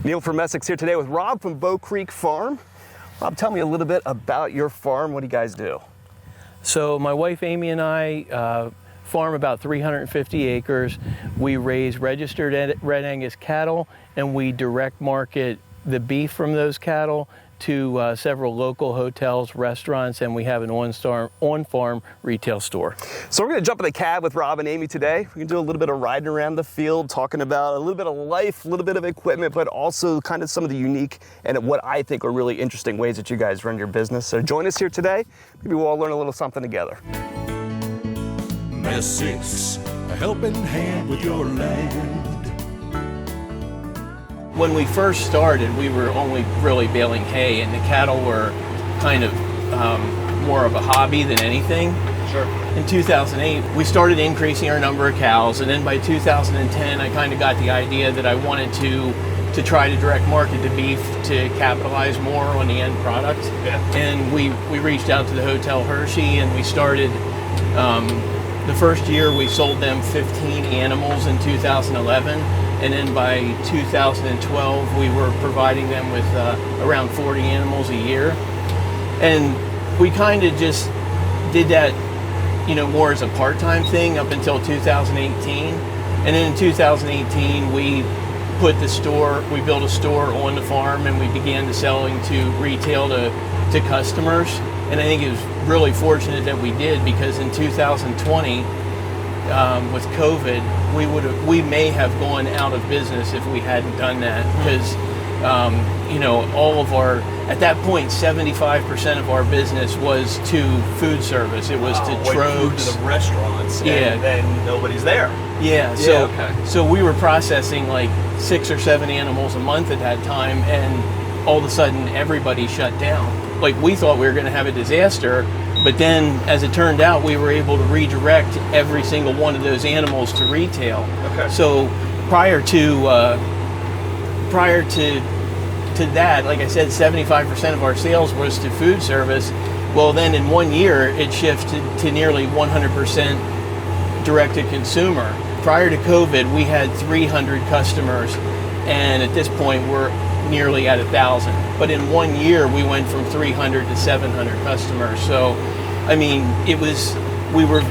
Neil from Essex here today with Rob from Bow Creek Farm. Rob, tell me a little bit about your farm. What do you guys do? So my wife Amy and I farm about 350 acres. We raise registered Red Angus cattle, and we direct market the beef from those cattle to several local hotels, restaurants, and we have an on-farm retail store. So we're going to jump in the cab with Rob and Amy today. We're going to do a little bit of riding around the field, talking about a little bit of life, a little bit of equipment, but also kind of some of the unique and what I think are really interesting ways that you guys run your business. So join us here today. Maybe we'll all learn a little something together. Essex, a helping hand with your land. When we first started, we were only really baling hay, and the cattle were kind of more of a hobby than anything. Sure. In 2008, we started increasing our number of cows, and then by 2010, I kind of got the idea that I wanted to try to direct market the beef to capitalize more on the end product. Yeah. And we reached out to the Hotel Hershey, and we started. The first year, we sold them 15 animals in 2011. And then by 2012, we were providing them with around 40 animals a year. And we kind of just did that, more as a part-time thing up until 2018. And then in 2018, we built a store on the farm, and we began to selling to retail to customers. And I think it was really fortunate that we did, because in 2020, with COVID, we may have gone out of business if we hadn't done that, because all of our, at that point, 75% of our business was to food service. It was to trodes, to the restaurants, and then nobody's there. Yeah. So we were processing like 6 or 7 animals a month at that time, and all of a sudden everybody shut down. Like, we thought we were going to have a disaster. But then, as it turned out, we were able to redirect every single one of those animals to retail. Okay. So prior to that, like I said, 75% of our sales was to food service. Well, then in 1 year, it shifted to nearly 100% direct to consumer. Prior to COVID, we had 300 customers, and at this point, we're nearly at 1,000. But in 1 year, we went from 300 to 700 customers. So, I mean, we were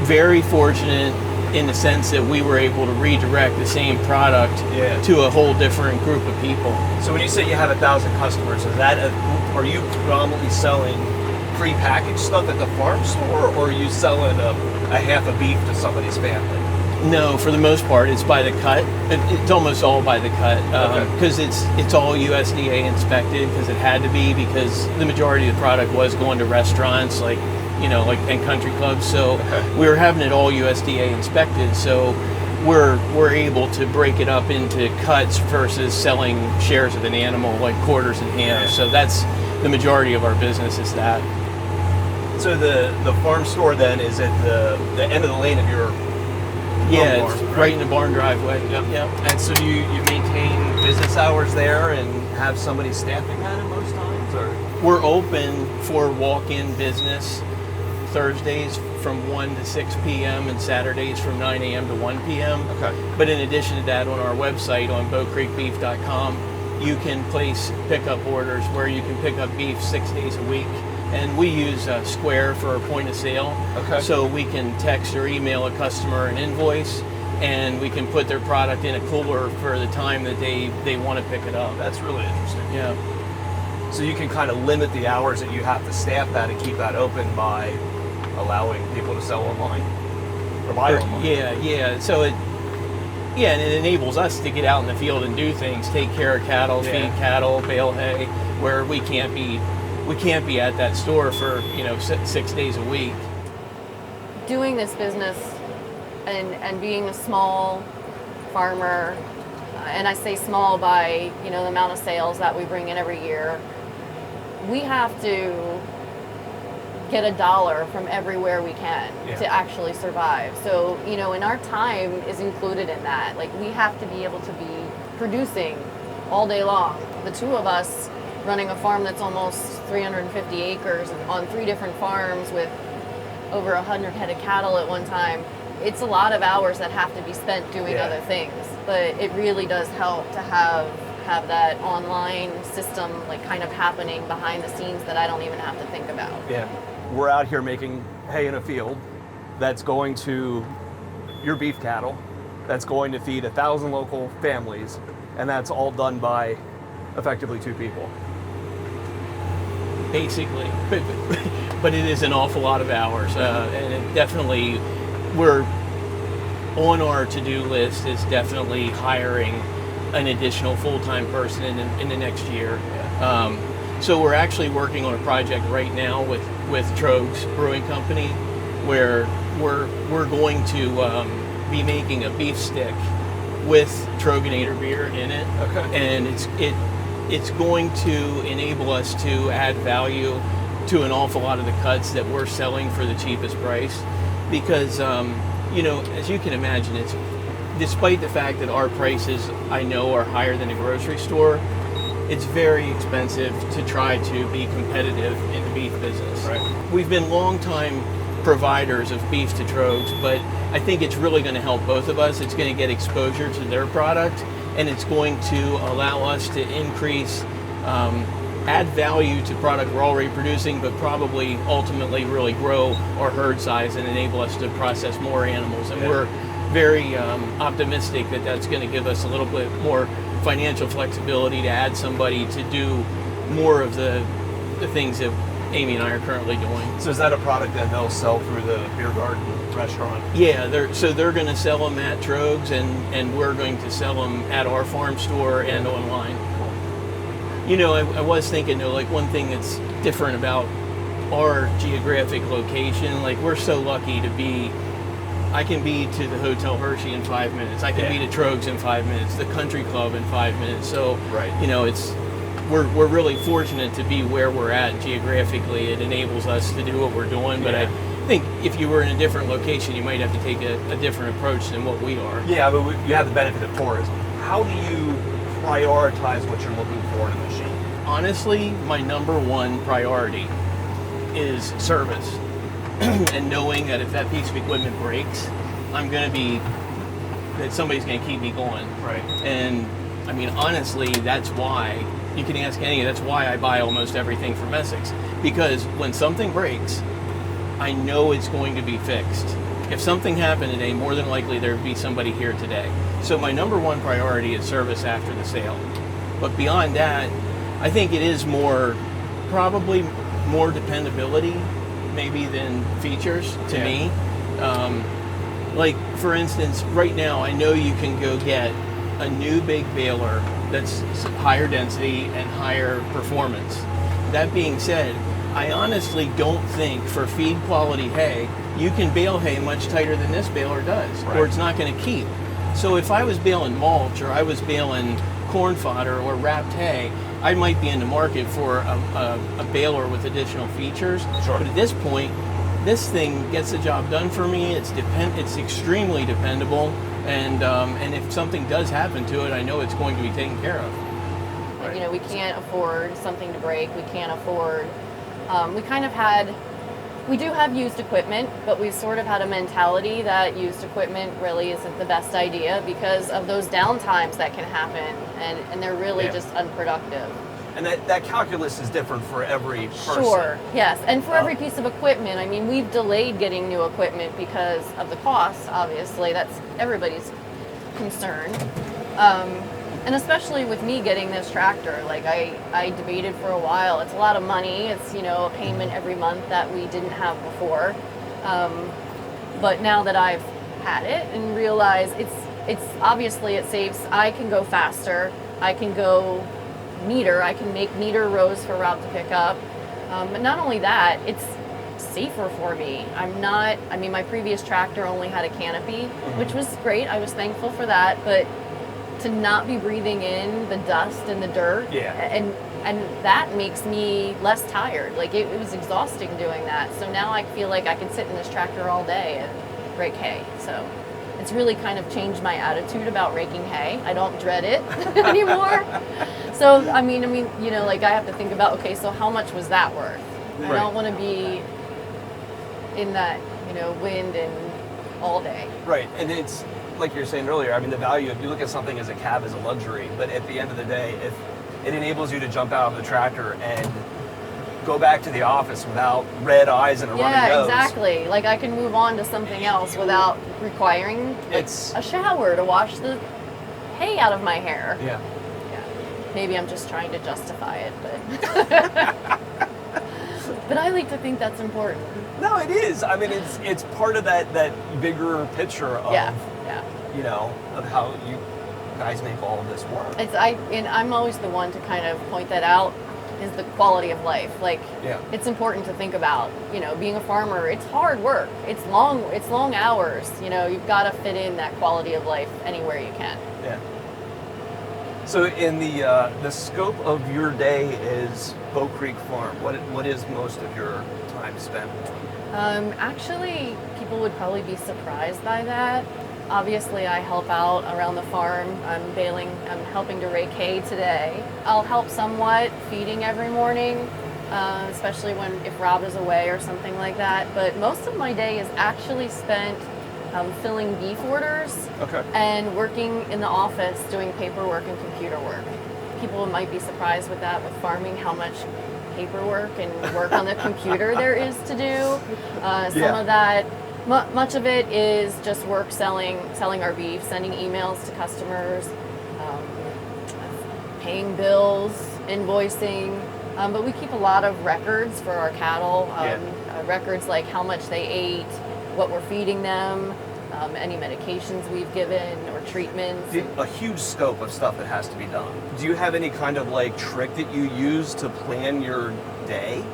very fortunate in the sense that we were able to redirect the same product to a whole different group of people. So when you say you have 1,000 customers, are you predominantly selling pre-packaged stuff at the farm store, or are you selling a half a beef to somebody's family? No, for the most part, it's by the cut. It's almost all by the cut, because it's all USDA inspected, because it had to be, because the majority of the product was going to restaurants, and country clubs. So we were having it all USDA inspected. So we're able to break it up into cuts versus selling shares of an animal, like quarters and halves. So that's the majority of our business is that. So the farm store then is at the end of the lane of your it's right in the barn driveway. Yep. And so you maintain business hours there and have somebody staffing at it most times, or? We're open for walk-in business Thursdays from 1 to 6 p.m. and Saturdays from 9 a.m. to 1 p.m. Okay. But in addition to that, on our website on bowcreekbeef.com, you can place pickup orders where you can pick up beef 6 days a week. And we use Square for our point of sale. Okay. So we can text or email a customer an invoice, and we can put their product in a cooler for the time that they want to pick it up. That's really interesting. Yeah. So you can kind of limit the hours that you have to staff that and keep that open by allowing people to sell online or buy online. Yeah. So and it enables us to get out in the field and do things, take care of cattle, feed cattle, bale hay, where we can't be at that store for 6 days a week. Doing this business and being a small farmer, and I say small by the amount of sales that we bring in every year, we have to get $1 from everywhere we can to actually survive. So and our time is included in that. Like, we have to be able to be producing all day long. The two of us running a farm that's almost 350 acres on 3 different farms with over 100 head of cattle at one time. It's a lot of hours that have to be spent doing other things, but it really does help to have have that online system like kind of happening behind the scenes that I don't even have to think about. Yeah. We're out here making hay in a field that's going to your beef cattle, that's going to feed 1,000 local families, and that's all done by effectively 2 people. Basically, but it is an awful lot of hours, and it definitely, we're on our to-do list is definitely hiring an additional full-time person in the next year. So we're actually working on a project right now with Trogs Brewing Company, where we're going to be making a beef stick with Troganator beer in it, and it's going to enable us to add value to an awful lot of the cuts that we're selling for the cheapest price, because as you can imagine, it's despite the fact that our prices I know are higher than a grocery store, it's very expensive to try to be competitive in the beef business. Right. We've been long-time providers of beef to Trogs, but I think it's really going to help both of us. It's going to get exposure to their product, and it's going to allow us to increase, add value to product we're already producing, but probably ultimately really grow our herd size and enable us to process more animals. And we're very optimistic that that's going to give us a little bit more financial flexibility to add somebody to do more of the things that Amy and I are currently doing. So is that a product that they'll sell through the beer garden restaurant? Yeah, they're going to sell them at Trogs, and we're going to sell them at our farm store and online. I was thinking though, like one thing that's different about our geographic location, like we're so lucky to be, I can be to the Hotel Hershey in 5 minutes. I can be to Trogs in 5 minutes, the country club in 5 minutes. So, we're really fortunate to be where we're at geographically. It enables us to do what we're doing, but I think if you were in a different location, you might have to take a different approach than what we are. Yeah, but you have the benefit of tourism. How do you prioritize what you're looking for in a machine? Honestly, my number one priority is service. And knowing that if that piece of equipment breaks, that somebody's going to keep me going. Right. And I mean, honestly, that's why, you can ask any, that's why I buy almost everything from Essex. Because when something breaks, I know it's going to be fixed. If something happened today, more than likely there'd be somebody here today. So my number one priority is service after the sale. But beyond that, I think it is probably more dependability maybe than features to me. Like for instance, right now I know you can go get a new big baler that's higher density and higher performance. That being said, I honestly don't think for feed quality hay, you can bale hay much tighter than this baler does, or it's not going to keep. So if I was baling mulch or I was baling corn fodder or wrapped hay, I might be in the market for a baler with additional features. Sure. But at this point, this thing gets the job done for me. It's extremely dependable, and if something does happen to it, I know it's going to be taken care of. Right. We can't afford something to break. We can't afford. We do have used equipment, but we've sort of had a mentality that used equipment really isn't the best idea because of those downtimes that can happen, and they're really just unproductive. And that calculus is different for every person. Sure, yes. And for every piece of equipment, I mean, we've delayed getting new equipment because of the cost, obviously. That's everybody's concern. And especially with me getting this tractor, like I debated for a while. It's a lot of money. It's, a payment every month that we didn't have before. But now that I've had it and realized it's obviously it saves, I can go faster. I can go neater. I can make neater rows for Rob to pick up. But not only that, it's safer for me. My previous tractor only had a canopy, which was great. I was thankful for that, but to not be breathing in the dust and the dirt, and that makes me less tired. Like it was exhausting doing that. So now I feel like I can sit in this tractor all day and rake hay. So it's really kind of changed my attitude about raking hay. I don't dread it anymore. So I mean, I have to think about, okay, so how much was that worth? I don't want to be in that, wind and all day. Right, and it's like you were saying earlier, I mean, the value of, you look at something as a cab as a luxury, but at the end of the day, if it enables you to jump out of the tractor and go back to the office without red eyes and a running Yeah, nose. exactly. Like I can move on to something else without requiring a shower to wash the hay out of my hair. Yeah. Yeah. Maybe I'm just trying to justify it, but but I like to think that's important. No, it is. I mean, it's part of that bigger picture of, Yeah. you know, of how you guys make all of this work. And I'm always the one to kind of point that out, is the quality of life. Like, Yeah. it's important to think about, you know, being a farmer, it's hard work. It's long hours. You know, you've got to fit in that quality of life anywhere you can. Yeah. So in the scope of your day is Bow Creek Farm. What is most of your time spent on? Actually, people would probably be surprised by that. Obviously, I help out around the farm. I'm helping to rake hay today. I'll help somewhat feeding every morning, especially if Rob is away or something like that. But most of my day is actually spent filling beef orders Okay. and working in the office doing paperwork and computer work. People might be surprised with that, with farming, how much paperwork and work on the computer there is to do. Some of that, much of it is just work selling our beef, sending emails to customers, paying bills, invoicing. But we keep a lot of records for our cattle, records like how much they ate, what we're feeding them, any medications we've given or treatments. A huge scope of stuff that has to be done. Do you have any kind of like trick that you use to plan your day?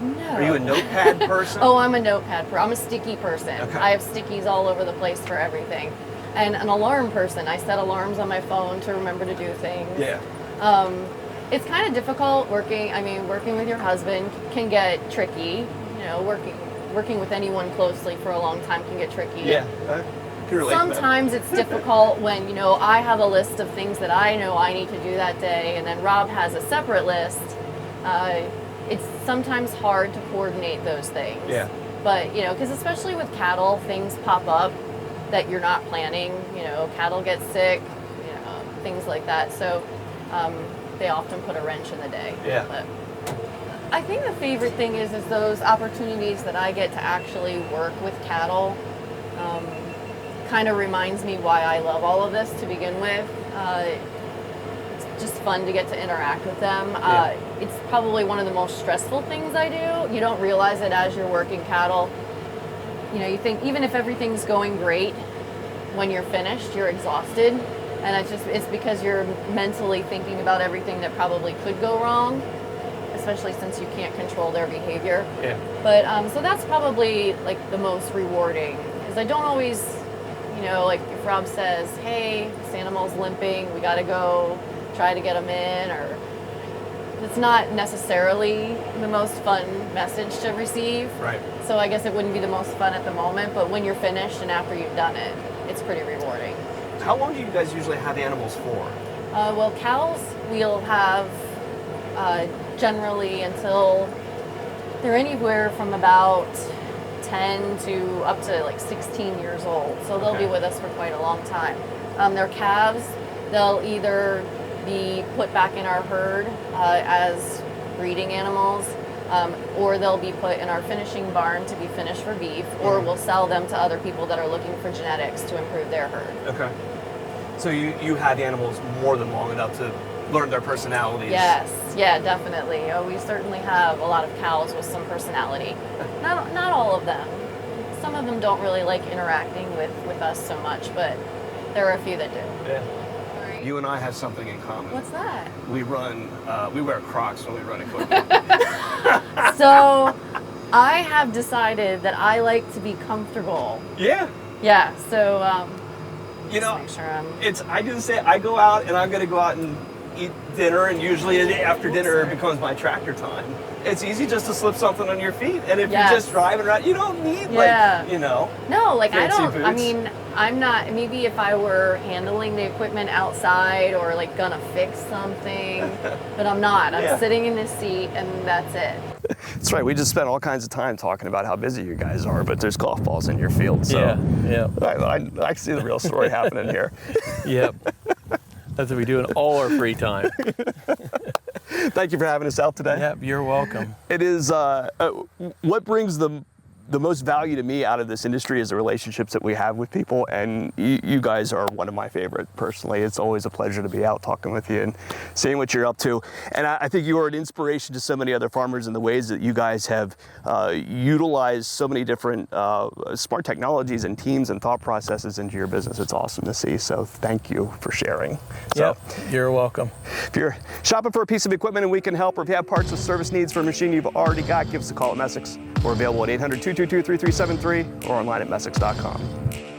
No. Are you a notepad person? Oh, I'm a notepad person. I'm a sticky person. Okay. I have stickies all over the place for everything. And an alarm person. I set alarms on my phone to remember to do things. Yeah. It's kind of difficult working with your husband can get tricky. You know, working with anyone closely for a long time can get tricky. Yeah. I can relate to that. Sometimes it's difficult when, you know, I have a list of things that I know I need to do that day, and then Rob has a separate list. It's sometimes hard to coordinate those things. Yeah. But, you know, because especially with cattle, things pop up that you're not planning. You know, cattle get sick, you know, things like that. So they often put a wrench in the day. Yeah. But I think the favorite thing is those opportunities that I get to actually work with cattle. Kind of reminds me why I love all of this to begin with. It's just fun to get to interact with them. Yeah. It's probably one of the most stressful things I do. You don't realize it as you're working cattle. You know, you think even if everything's going great, when you're finished, you're exhausted. And it's because you're mentally thinking about everything that probably could go wrong, especially since you can't control their behavior. Yeah. But so that's probably like the most rewarding, because I don't always, you know, like if Rob says, hey, this animal's limping, we got to go try to get him in, or it's not necessarily the most fun message to receive. Right. So I guess it wouldn't be the most fun at the moment, but when you're finished and after you've done it, it's pretty rewarding. How long do you guys usually have animals for? Well, cows we'll have generally until they're anywhere from about 10 to up to like 16 years old. So they'll be with us for quite a long time. Their calves, they'll either be put back in our herd as breeding animals, or they'll be put in our finishing barn to be finished for beef, or we'll sell them to other people that are looking for genetics to improve their herd. Okay. So you had the animals more than long enough to learn their personalities. Yes, yeah, definitely. We certainly have a lot of cows with some personality. Not all of them. Some of them don't really like interacting with us so much, but there are a few that do. Yeah. You and I have something in common. What's that? We wear Crocs when we run equipment. So I have decided that I like to be comfortable. Yeah. Yeah, so You know, make sure I'm... I do the same. I go out and I'm going to go out and eat dinner, and usually after dinner it becomes my tractor time. It's easy just to slip something on your feet, and if Yes. you're just driving around, you don't need Yeah. No, like I fancy don't. I boots. mean, I'm not. Maybe if I were handling the equipment outside or like gonna fix something, but I'm not. I'm Yeah. sitting in the seat, and that's it. That's right. We just spent all kinds of time talking about how busy you guys are, but there's golf balls in your field. So Yeah. I see the real story happening here. Yep. That's what we do in all our free time. Thank you for having us out today. Yep, you're welcome. It is what brings the most value to me out of this industry is the relationships that we have with people, and you guys are one of my favorite personally. It's always a pleasure to be out talking with you and seeing what you're up to. And I think you are an inspiration to so many other farmers in the ways that you guys have utilized so many different smart technologies and teams and thought processes into your business. It's awesome to see. So thank you for sharing. So, Yep, you're welcome. if you're shopping for a piece of equipment and we can help, or if you have parts or service needs for a machine you've already got, give us a call at Messick's. We're available at 800-222-3373 or online at messick's.com.